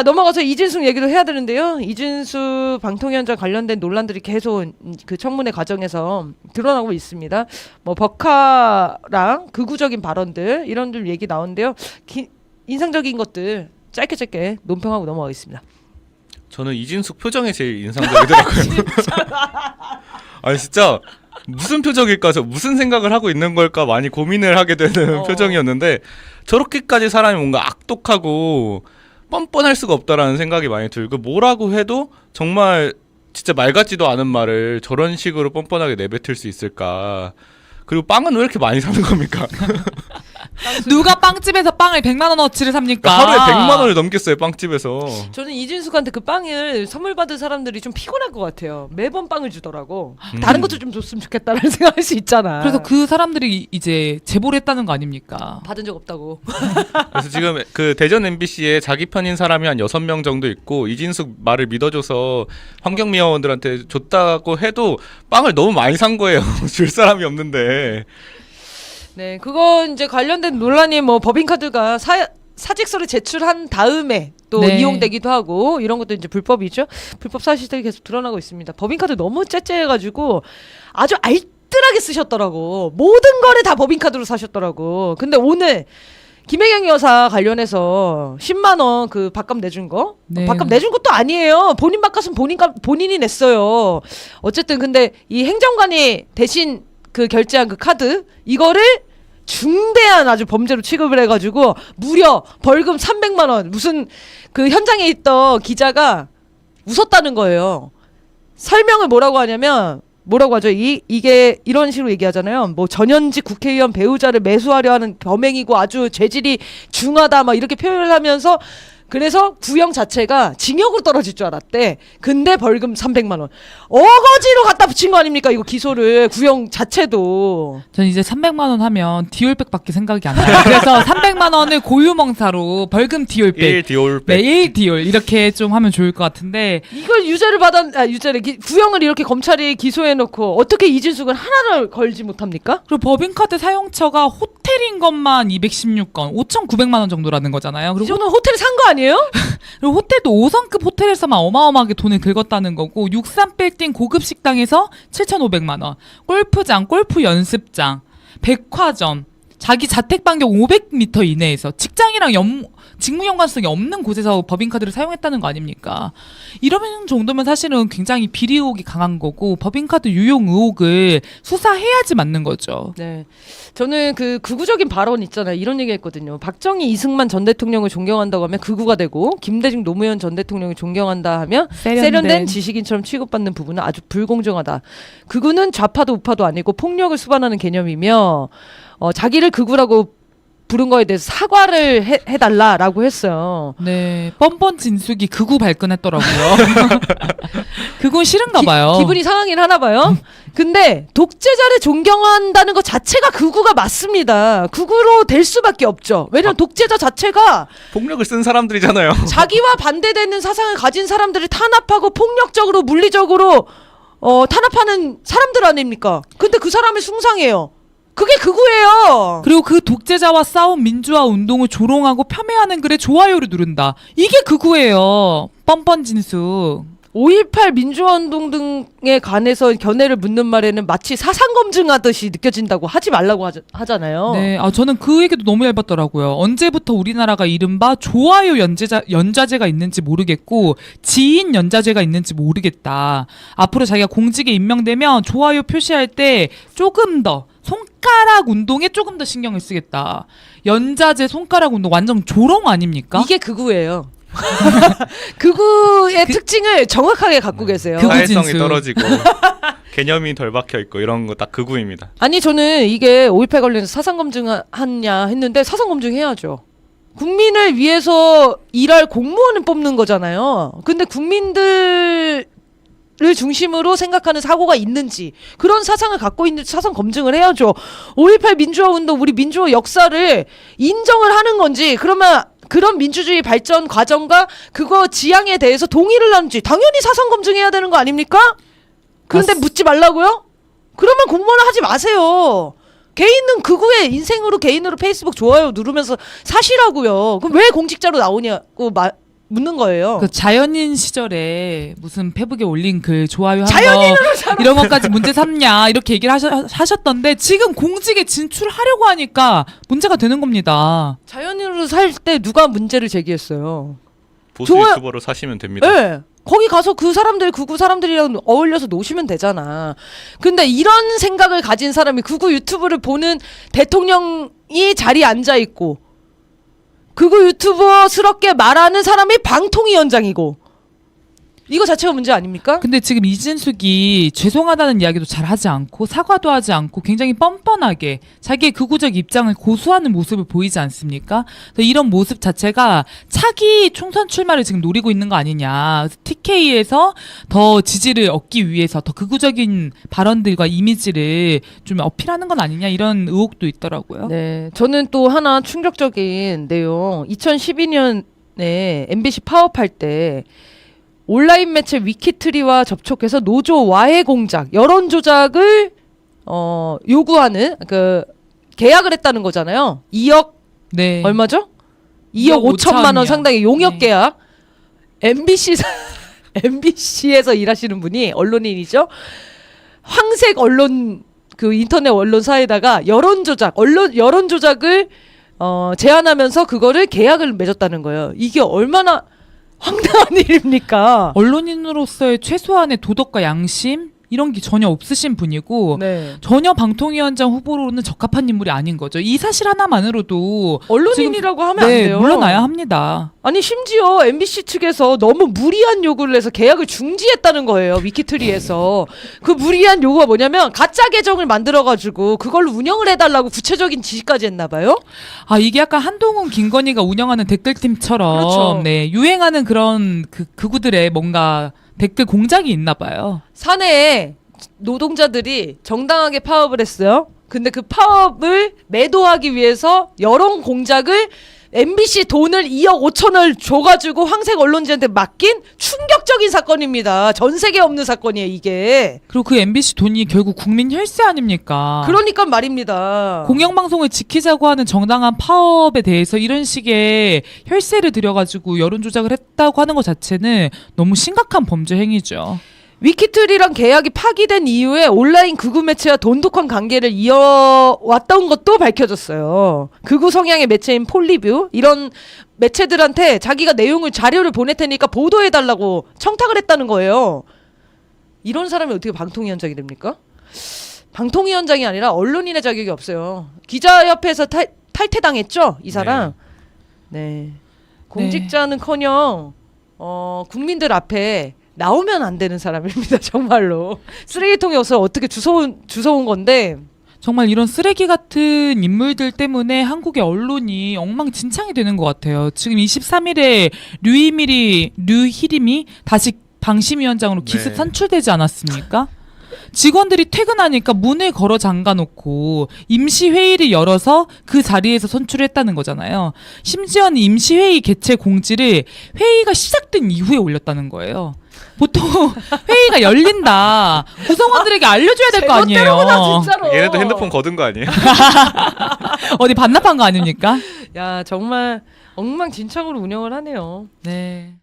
자, 넘어가서 이진숙 얘기도 해야 되는데요. 이진숙 방통위원장 관련된 논란들이 계속 그 청문회 과정에서 드러나고 있습니다. 뭐 법카랑 극우적인 발언들 이런 좀 얘기 나오는데요. 인상적인 것들 짧게 논평하고 넘어가겠습니다. 저는 이진숙 표정이 제일 인상적이더라고요. 아니 진짜 무슨 표정일까, 저 무슨 생각을 하고 있는 걸까 많이 고민을 하게 되는 표정이었는데 저렇게까지 사람이 뭔가 악독하고 뻔뻔할 수가 없다라는 생각이 많이 들고, 뭐라고 해도 정말 진짜 말 같지도 않은 말을 저런 식으로 뻔뻔하게 내뱉을 수 있을까. 그리고 빵은 왜 이렇게 많이 사는 겁니까? 누가 빵집에서 빵을 100만 원어치를 삽니까? 하루에 100만 원을 넘겼어요, 빵집에서. 저는 이진숙한테 그 빵을 선물 받은 사람들이 좀 피곤할 것 같아요. 매번 빵을 주더라고. 다른 것도 좀 줬으면 좋겠다는 생각할 수 있잖아. 그래서 그 사람들이 이제 제보를 했다는 거 아닙니까? 받은 적 없다고. 그래서 지금 그 대전 MBC에 자기 편인 사람이 한 6명 정도 있고, 이진숙 말을 믿어줘서 환경미화원들한테 줬다고 해도 빵을 너무 많이 산 거예요. 줄 사람이 없는데. 네, 그건 이제 관련된 논란이 뭐 법인카드가 사직서를 제출한 다음에 또 네. 이용되기도 하고 이런 것도 이제 불법이죠. 불법 사실들이 계속 드러나고 있습니다. 법인카드 너무 째째해가지고 아주 알뜰하게 쓰셨더라고. 모든 거를 다 법인카드로 사셨더라고. 근데 오늘 김혜경 여사 관련해서 10만 원 그 밥값 내준 거? 네. 밥값 내준 것도 아니에요. 본인 밥값은 본인이 냈어요. 어쨌든 근데 이 행정관이 대신 그 결제한 그 카드 이거를 중대한 아주 범죄로 취급을 해가지고 무려 벌금 300만 원. 무슨 그 현장에 있던 기자가 웃었다는 거예요. 설명을 뭐라고 하냐면 뭐라고 하죠? 이게 이런 식으로 얘기하잖아요. 뭐 전현직 국회의원 배우자를 매수하려 하는 범행이고 아주 죄질이 중하다 막 이렇게 표현을 하면서, 그래서 구형 자체가 징역으로 떨어질 줄 알았대. 근데 벌금 300만 원. 어거지로 갖다 붙인 거 아닙니까? 이거 기소를. 구형 자체도. 전 이제 300만 원 하면 디올백밖에 생각이 안 나요. 그래서 300만 원을 고유명사로 벌금 디올백. 1 디올백. 네, 1 디올 이렇게 좀 하면 좋을 것 같은데, 이걸 구형을 이렇게 검찰이 기소해놓고 어떻게 이진숙은 하나를 걸지 못합니까? 그리고 법인카드 사용처가 호텔인 것만 216건, 5,900만 원 정도라는 거잖아요. 이 그리고 정도는 호텔 산 거 아니에요? 그리고 호텔도 5성급 호텔에서만 어마어마하게 돈을 긁었다는 거고, 63빌딩 고급 식당에서 7,500만 원, 골프장, 골프 연습장, 백화점, 자기 자택 반경 500m 이내에서 직장이랑 직무 연관성이 없는 곳에서 법인카드를 사용했다는 거 아닙니까? 이런 정도면 사실은 굉장히 비리 의혹이 강한 거고, 법인카드 유용 의혹을 수사해야지 맞는 거죠. 네. 저는 그 극우적인 발언 있잖아요. 이런 얘기 했거든요. 박정희, 이승만 전 대통령을 존경한다고 하면 극우가 되고, 김대중, 노무현 전 대통령을 존경한다 하면 세련된 지식인처럼 취급받는 부분은 아주 불공정하다. 극우는 좌파도 우파도 아니고 폭력을 수반하는 개념이며, 자기를 극우라고 부른 거에 대해서 사과를 해달라라고 했어요. 네, 뻔뻔 진숙이 극우 발끈했더라고요. 그건 싫은가 봐요. 기분이 상하긴 하나 봐요. 근데 독재자를 존경한다는 것 자체가 극우가 맞습니다. 극우로 될 수밖에 없죠. 왜냐면 독재자 자체가 폭력을 쓴 사람들이잖아요. 자기와 반대되는 사상을 가진 사람들을 탄압하고 폭력적으로 물리적으로 탄압하는 사람들 아닙니까? 근데 그 사람을 숭상해요. 그게 극우예요. 그리고 그 독재자와 싸운 민주화 운동을 조롱하고 폄훼하는 글에 좋아요를 누른다. 이게 극우예요. 뻔뻔 진숙. 5.18 민주화운동 등에 관해서 견해를 묻는 말에는 마치 사상검증하듯이 느껴진다고 하지 말라고 하잖아요. 네, 저는 그 얘기도 너무 얇았더라고요. 언제부터 우리나라가 이른바 좋아요 연좌제가 있는지 모르겠고 지인 연좌제가 있는지 모르겠다. 앞으로 자기가 공직에 임명되면 좋아요 표시할 때 조금 더 손가락 운동에 조금 더 신경을 쓰겠다. 연좌제 손가락 운동 완전 조롱 아닙니까? 이게 극우예요. 극우의 특징을 정확하게 갖고 계세요. 사회성이 떨어지고 개념이 덜 박혀있고 이런 거 딱 극우입니다. 아니 저는 이게 5.18 관련해서 사상검증하냐 했는데 사상검증해야죠. 국민을 위해서 일할 공무원을 뽑는 거잖아요. 근데 국민들을 중심으로 생각하는 사고가 있는지, 그런 사상을 갖고 있는지 사상 검증을 해야죠. 5.18 민주화운동, 우리 민주화 역사를 인정을 하는 건지, 그러면 그런 민주주의 발전 과정과 그거 지향에 대해서 동의를 하는지 당연히 사상 검증해야 되는 거 아닙니까? 그런데 묻지 말라고요? 그러면 공무원을 하지 마세요. 개인은 극우의 인생으로 개인으로 페이스북 좋아요 누르면서 사시라고요. 그럼 왜 공직자로 나오냐고 묻는 거예요. 그 자연인 시절에 무슨 페북에 올린 글 좋아요 한 거 자연인으로 살아. 이런 것까지 문제 삼냐 이렇게 얘기를 하셨던데 지금 공직에 진출하려고 하니까 문제가 되는 겁니다. 자연인으로 살 때 누가 문제를 제기했어요? 보수 좋아요. 유튜버로 사시면 됩니다. 네. 거기 가서 그 사람들 극우 사람들이랑 어울려서 노시면 되잖아. 근데 이런 생각을 가진 사람이 극우 유튜브를 보는 대통령이 자리에 앉아 있고 극우 유튜버스럽게 말하는 사람이 방통위원장이고 이거 자체가 문제 아닙니까? 근데 지금 이진숙이 죄송하다는 이야기도 잘 하지 않고 사과도 하지 않고 굉장히 뻔뻔하게 자기의 극우적 입장을 고수하는 모습을 보이지 않습니까? 그래서 이런 모습 자체가 차기 총선 출마를 지금 노리고 있는 거 아니냐. TK에서 더 지지를 얻기 위해서 더 극우적인 발언들과 이미지를 좀 어필하는 건 아니냐 이런 의혹도 있더라고요. 네. 저는 또 하나 충격적인 내용 2012년에 MBC 파업할 때 온라인 매체 위키트리와 접촉해서 노조 와해 공작, 여론 조작을 요구하는 그 계약을 했다는 거잖아요. 2억 네. 얼마죠? 2억 5천만 원 상당의 용역 네. 계약. MBC에서 일하시는 분이 언론인이죠. 황색 언론 그 인터넷 언론사에다가 여론 조작을 제안하면서 그거를 계약을 맺었다는 거예요. 이게 얼마나 황당한 일입니까? 언론인으로서의 최소한의 도덕과 양심 이런 게 전혀 없으신 분이고 네. 전혀 방통위원장 후보로는 적합한 인물이 아닌 거죠. 이 사실 하나만으로도 언론인이라고 하면 안 네, 돼요. 물러나야 합니다. 아니 심지어 MBC 측에서 너무 무리한 요구를 해서 계약을 중지했다는 거예요. 위키트리에서. 그 무리한 요구가 뭐냐면 가짜 계정을 만들어가지고 그걸로 운영을 해달라고 구체적인 지시까지 했나 봐요. 아 이게 약간 한동훈 김건희가 운영하는 댓글팀처럼 그렇죠. 네, 유행하는 그런 그구들의 뭔가 댓글 공작이 있나 봐요. 사내에 노동자들이 정당하게 파업을 했어요. 근데 그 파업을 매도하기 위해서 여론 공작을 MBC 돈을 2억 5천을 줘가지고 황색 언론지한테 맡긴 충격적인 사건입니다. 전 세계에 없는 사건이에요, 이게. 그리고 그 MBC 돈이 결국 국민 혈세 아닙니까? 그러니까 말입니다. 공영방송을 지키자고 하는 정당한 파업에 대해서 이런 식의 혈세를 들여가지고 여론 조작을 했다고 하는 것 자체는 너무 심각한 범죄 행위죠. 위키트리랑 계약이 파기된 이후에 온라인 극우 매체와 돈독한 관계를 이어왔던 것도 밝혀졌어요. 극우 성향의 매체인 폴리뷰 이런 매체들한테 자기가 자료를 보낼 테니까 보도해달라고 청탁을 했다는 거예요. 이런 사람이 어떻게 방통위원장이 됩니까? 방통위원장이 아니라 언론인의 자격이 없어요. 기자협회에서 탈퇴당했죠, 이 사람. 네. 공직자는커녕 국민들 앞에 나오면 안 되는 사람입니다. 정말로 쓰레기통에 없어 어떻게 주워온 건데 정말 이런 쓰레기 같은 인물들 때문에 한국의 언론이 엉망진창이 되는 것 같아요. 지금 23일에 류희림이 다시 방심위원장으로 기습 네. 선출되지 않았습니까? 직원들이 퇴근하니까 문을 걸어 잠가놓고 임시회의를 열어서 그 자리에서 선출을 했다는 거잖아요. 심지어는 임시회의 개최 공지를 회의가 시작된 이후에 올렸다는 거예요. 보통 회의가 열린다. 구성원들에게 알려줘야 될 거 아니에요. 제멋대로구나, 진짜로. 얘네도 핸드폰 거둔 거 아니에요? 어디 반납한 거 아닙니까? 야 정말 엉망진창으로 운영을 하네요. 네.